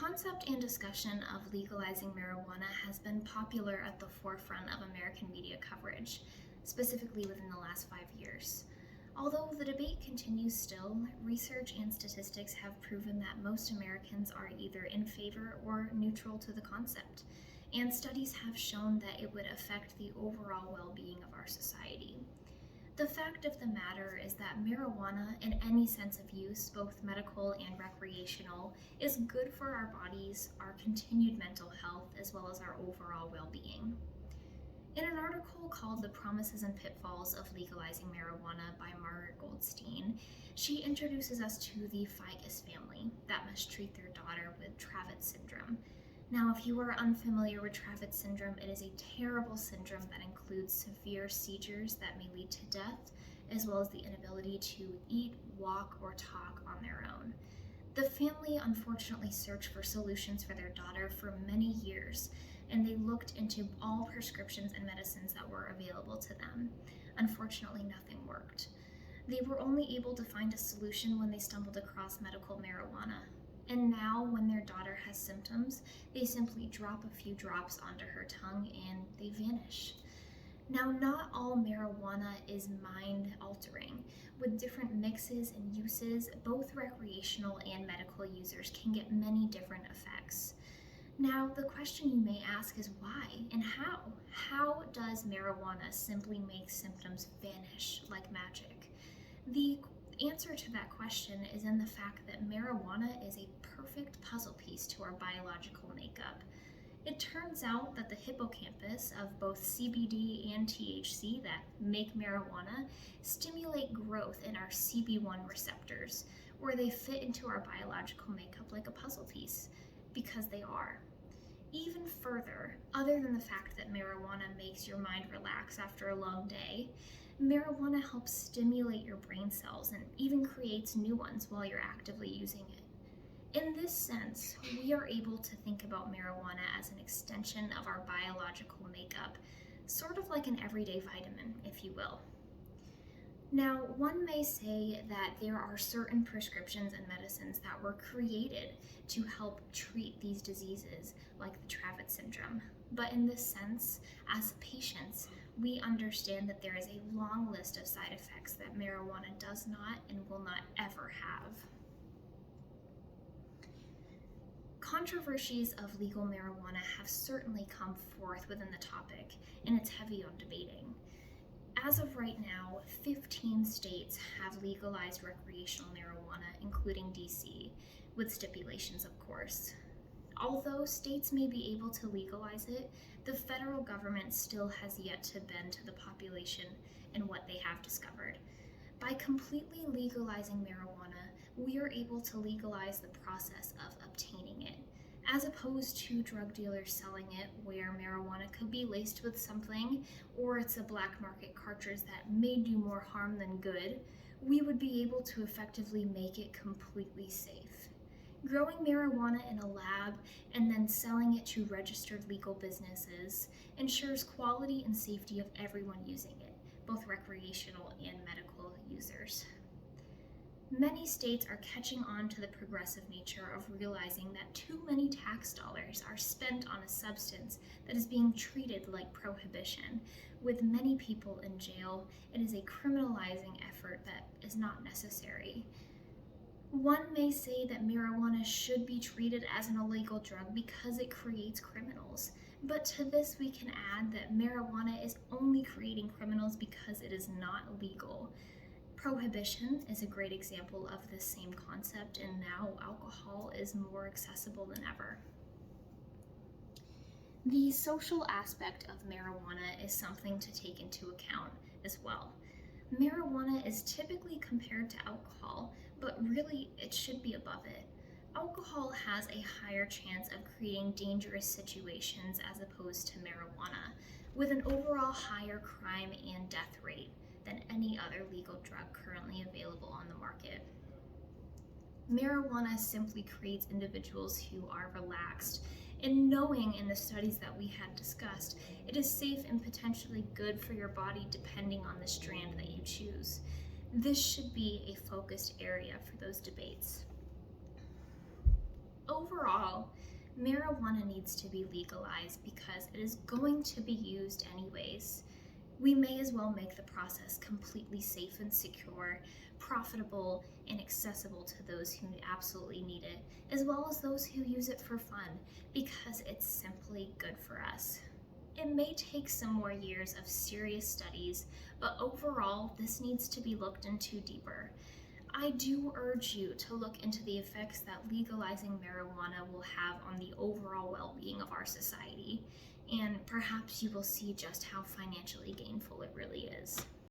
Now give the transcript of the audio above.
concept and discussion of legalizing marijuana has been popular at the forefront of American media coverage, specifically within the last 5 years. Although the debate continues still, research and statistics have proven that most Americans are either in favor or neutral to the concept, and studies have shown that it would affect the overall well-being of our society. The fact of the matter is that marijuana, in any sense of use, both medical and recreational, is good for our bodies, our continued mental health, as well as our overall well-being. In an article called The Promises and Pitfalls of Legalizing Marijuana by Margaret Goldstein, she introduces us to the Figus family that must treat their daughter with Dravet syndrome. Now, if you are unfamiliar with Dravet syndrome, it is a terrible syndrome that includes severe seizures that may lead to death, as well as the inability to eat, walk, or talk on their own. The family unfortunately searched for solutions for their daughter for many years, and they looked into all prescriptions and medicines that were available to them. Unfortunately, nothing worked. They were only able to find a solution when they stumbled across medical marijuana. And now, when their daughter has symptoms, they simply drop a few drops onto her tongue and they vanish. Now, not all marijuana is mind-altering. With different mixes and uses, both recreational and medical users can get many different effects. Now, the question you may ask is why and how? How does marijuana simply make symptoms vanish like magic? The answer to that question is in the fact that marijuana is a perfect puzzle piece to our biological makeup. It turns out that the hippocampus of both CBD and THC that make marijuana stimulate growth in our CB1 receptors, where they fit into our biological makeup like a puzzle piece, because they are. Even further, other than the fact that marijuana makes your mind relax after a long day, marijuana helps stimulate your brain cells and even creates new ones while you're actively using it. In this sense, we are able to think about marijuana as an extension of our biological makeup, sort of like an everyday vitamin, if you will. Now, one may say that there are certain prescriptions and medicines that were created to help treat these diseases, like the Dravet syndrome. But in this sense, as patients, we understand that there is a long list of side effects that marijuana does not and will not ever have. Controversies of legal marijuana have certainly come forth within the topic, and it's heavy on debating. As of right now, 15 states have legalized recreational marijuana, including DC, with stipulations, of course. Although states may be able to legalize it, the federal government still has yet to bend to the population and what they have discovered. By completely legalizing marijuana, we are able to legalize the process of obtaining it, as opposed to drug dealers selling it where marijuana could be laced with something, or it's a black market cartridge that may do more harm than good. We would be able to effectively make it completely safe. Growing marijuana in a lab and then selling it to registered legal businesses ensures quality and safety of everyone using it, both recreational and medical users. Many states are catching on to the progressive nature of realizing that too many tax dollars are spent on a substance that is being treated like prohibition. With many people in jail, it is a criminalizing effort that is not necessary. One may say that marijuana should be treated as an illegal drug because it creates criminals. But to this we can add that marijuana is only creating criminals because it is not legal. Prohibition is a great example of this same concept, and now alcohol is more accessible than ever. The social aspect of marijuana is something to take into account as well. Marijuana is typically compared to alcohol, but really it should be above it. Alcohol has a higher chance of creating dangerous situations as opposed to marijuana, with an overall higher crime and death rate than any other legal drug currently available on the market. Marijuana simply creates individuals who are relaxed, and knowing in the studies that we had discussed, it is safe and potentially good for your body depending on the strand that you choose. This should be a focused area for those debates. Overall, marijuana needs to be legalized because it is going to be used anyways. We may as well make the process completely safe and secure, profitable, and accessible to those who absolutely need it, as well as those who use it for fun, because it's simply good for us. It may take some more years of serious studies, but overall, this needs to be looked into deeper. I do urge you to look into the effects that legalizing marijuana will have on the overall well-being of our society, and perhaps you will see just how financially gainful it really is.